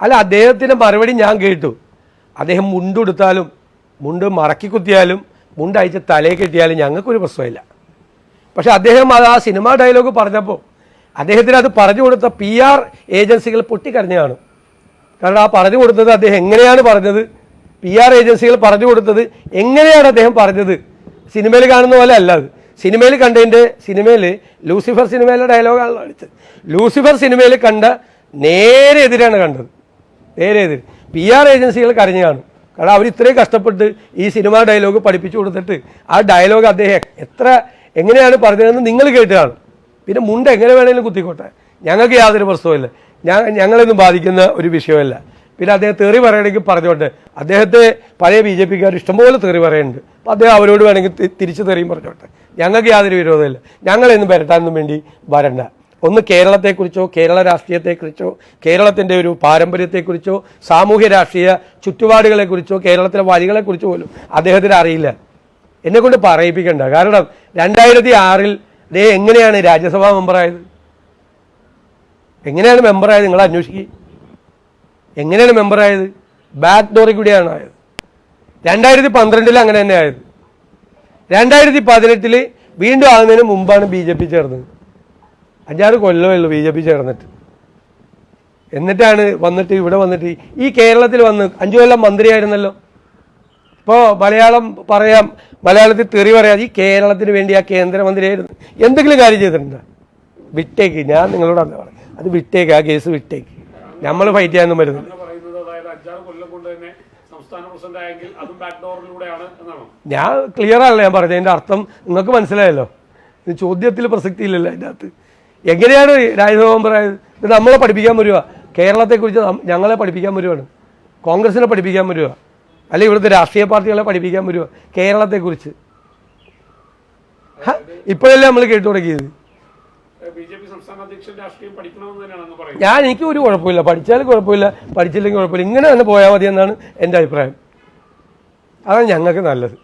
അല്ല, അദ്ദേഹത്തിൻ്റെ മറുപടി ഞാൻ കേട്ടു. അദ്ദേഹം മുണ്ടെടുത്താലും മുണ്ട് മറക്കി കുത്തിയാലും മുണ്ട് അയച്ച് തലയിൽ കെട്ടിയാലും ഞങ്ങൾക്കൊരു പ്രശ്നമില്ല. പക്ഷെ അദ്ദേഹം അത് ആ സിനിമാ ഡയലോഗ് പറഞ്ഞപ്പോൾ അദ്ദേഹത്തിന് അത് പറഞ്ഞു കൊടുത്ത PR ഏജൻസികൾ പൊട്ടിക്കരഞ്ഞാണ്. കാരണം ആ പറഞ്ഞു കൊടുത്തത് അദ്ദേഹം എങ്ങനെയാണ് പറഞ്ഞത്, PR ഏജൻസികൾ പറഞ്ഞു കൊടുത്തത് എങ്ങനെയാണ് അദ്ദേഹം പറഞ്ഞത്, സിനിമയിൽ കാണുന്ന പോലെ അല്ല അത്. സിനിമയിൽ കണ്ടതിൻ്റെ സിനിമയിൽ ലൂസിഫർ സിനിമയിലെ ഡയലോഗാണല്ലോ അടിച്ചത്. ലൂസിഫർ സിനിമയിൽ കണ്ട നേരെ എതിരാണ് കണ്ടത്, നേരെ എതിര്. PR ഏജൻസികൾ കരഞ്ഞു കാണും. കാരണം അവർ ഇത്രയും കഷ്ടപ്പെട്ട് ഈ സിനിമ ഡയലോഗ് പഠിപ്പിച്ചു കൊടുത്തിട്ട് ആ ഡയലോഗ് അദ്ദേഹം എങ്ങനെയാണ് പറഞ്ഞതെന്ന് നിങ്ങൾ കേട്ടതാണ്. പിന്നെ മുണ്ട് എങ്ങനെ വേണമെങ്കിലും കുത്തിക്കോട്ടെ, ഞങ്ങൾക്ക് യാതൊരു പ്രശ്നവുമില്ല, ഞങ്ങളൊന്നും ബാധിക്കുന്ന ഒരു വിഷയമല്ല. പിന്നെ അദ്ദേഹം തെറി പറയണമെങ്കിൽ പറഞ്ഞോട്ടെ, അദ്ദേഹത്തെ പഴയ BJP ഇഷ്ടംപോലെ തെറി പറയുന്നുണ്ട്. അപ്പോൾ അദ്ദേഹം അവരോട് വേണമെങ്കിൽ തിരിച്ച് തെറിയും പറഞ്ഞോട്ടെ, ഞങ്ങൾക്ക് യാതൊരു വിരോധമില്ല. ഞങ്ങളെന്നും വരട്ടാനൊന്നും വേണ്ടി വരണ്ട. ഒന്ന് കേരളത്തെക്കുറിച്ചോ കേരള രാഷ്ട്രീയത്തെക്കുറിച്ചോ കേരളത്തിൻ്റെ ഒരു പാരമ്പര്യത്തെക്കുറിച്ചോ സാമൂഹ്യ രാഷ്ട്രീയ ചുറ്റുപാടുകളെക്കുറിച്ചോ കേരളത്തിലെ വഴികളെക്കുറിച്ചോ പോലും അദ്ദേഹത്തിന് അറിയില്ല. എന്നെക്കൊണ്ട് പറയിപ്പിക്കണ്ട. കാരണം 2006 അദ്ദേഹം എങ്ങനെയാണ് രാജ്യസഭാ മെമ്പറായത്, എങ്ങനെയാണ് മെമ്പറായത്, നിങ്ങൾ അന്വേഷിക്കുക. എങ്ങനെയാണ് മെമ്പറായത്? ബാക്ക് ഡോറിൽ കൂടിയാണ് ആയത്. 2012 അങ്ങനെ തന്നെ ആയത്. 2018 വീണ്ടും ആകുന്നതിന് മുമ്പാണ് BJP ചേർന്നത്. 5-6 കൊല്ലമേ ഉള്ളൂ BJP ചേർന്നിട്ട്. എന്നിട്ടാണ് വന്നിട്ട് ഇവിടെ വന്നിട്ട് ഈ കേരളത്തിൽ വന്ന് 5 കൊല്ലം മന്ത്രിയായിരുന്നല്ലോ. ഇപ്പോൾ മലയാളം പറയാം, മലയാളത്തിൽ തെറി പറയാം. ഈ കേരളത്തിന് വേണ്ടി ആ കേന്ദ്രമന്ത്രിയായിരുന്നു. എന്തെങ്കിലും കാര്യം ചെയ്തിട്ടുണ്ടോ? വിട്ടേക്ക്, ഞാൻ നിങ്ങളോട് അന്ന് പറയാം, അത് വിട്ടേക്ക്, ആ കേസ് വിട്ടേക്ക്. നമ്മൾ ഫൈറ്റ് ചെയ്യാനൊന്നും വരുന്നില്ല. ഞാൻ ക്ലിയർ ആണല്ലോ ഞാൻ പറഞ്ഞത്. അതിൻ്റെ അർത്ഥം നിങ്ങൾക്ക് മനസ്സിലായല്ലോ. ഇത് ചോദ്യത്തിൽ പ്രസക്തി ഇല്ലല്ലോ അതിൻ്റെ അകത്ത്. എങ്ങനെയാണ് രാജ്യസഭാ മെമ്പറായത്? ഇത് നമ്മളെ പഠിപ്പിക്കാൻ വരുക, കേരളത്തെക്കുറിച്ച് ഞങ്ങളെ പഠിപ്പിക്കാൻ വരുവാണ്, കോൺഗ്രസിനെ പഠിപ്പിക്കാൻ വരുക, അല്ലെങ്കിൽ ഇവിടുത്തെ രാഷ്ട്രീയ പാർട്ടികളെ പഠിപ്പിക്കാൻ വരുക കേരളത്തെക്കുറിച്ച്. ഇപ്പോഴല്ലേ നമ്മൾ കേട്ടു തുടങ്ങിയത്. എനിക്ക് ഒരു കുഴപ്പമില്ല, പഠിച്ചാലും കുഴപ്പമില്ല, പഠിച്ചില്ലെങ്കിൽ കുഴപ്പമില്ല, ഇങ്ങനെ തന്നെ പോയാൽ മതി എന്നാണ് എൻ്റെ അഭിപ്രായം. അതാണ് ഞങ്ങൾക്ക് നല്ലത്.